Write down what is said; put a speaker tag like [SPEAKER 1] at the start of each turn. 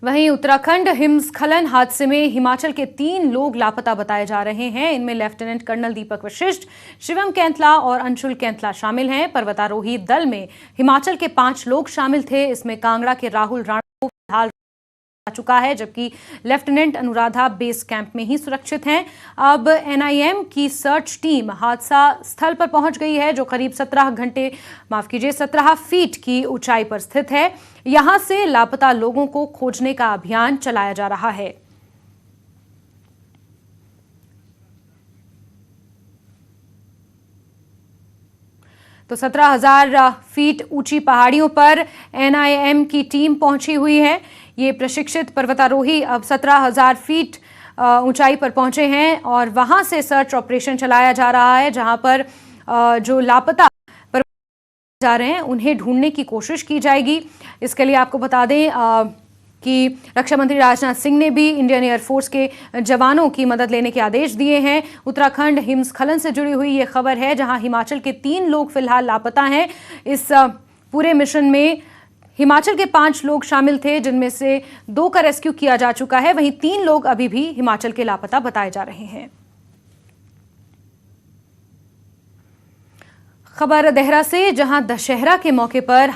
[SPEAKER 1] वहीं उत्तराखंड हिमस्खलन हादसे में हिमाचल के 3 लोग लापता बताए जा रहे हैं। इनमें लेफ्टिनेंट कर्नल दीपक वशिष्ठ, शिवम कैंथला और अंशुल कैंथला शामिल हैं। पर्वतारोही दल में हिमाचल के 5 लोग शामिल थे। इसमें कांगड़ा के राहुल राणा को फिलहाल आ चुका है, जबकि लेफ्टिनेंट अनुराधा बेस कैंप में ही सुरक्षित हैं। अब एनआईएम की सर्च टीम हादसा स्थल पर पहुंच गई है, जो करीब 17 फीट की ऊंचाई पर स्थित है। यहां से लापता लोगों को खोजने का अभियान चलाया जा रहा है। तो 17,000 फीट ऊंची पहाड़ियों पर एनआईएम की टीम पहुंची हुई है। ये प्रशिक्षित पर्वतारोही अब 17,000 फीट ऊंचाई पर पहुंचे हैं और वहां से सर्च ऑपरेशन चलाया जा रहा है, जहां पर जो लापता जा रहे हैं उन्हें ढूंढने की कोशिश की जाएगी। इसके लिए आपको बता दें कि रक्षा मंत्री राजनाथ सिंह ने भी इंडियन एयरफोर्स के जवानों की मदद लेने के आदेश दिए हैं। उत्तराखंड हिमस्खलन से जुड़ी हुई ये खबर है, जहां हिमाचल के 3 लोग फिलहाल लापता हैं। इस पूरे मिशन में हिमाचल के 5 लोग शामिल थे, जिनमें से 2 का रेस्क्यू किया जा चुका है। वहीं 3 लोग अभी भी हिमाचल के लापता बताए जा रहे हैं। खबर देहरा से, जहां दशहरा के मौके पर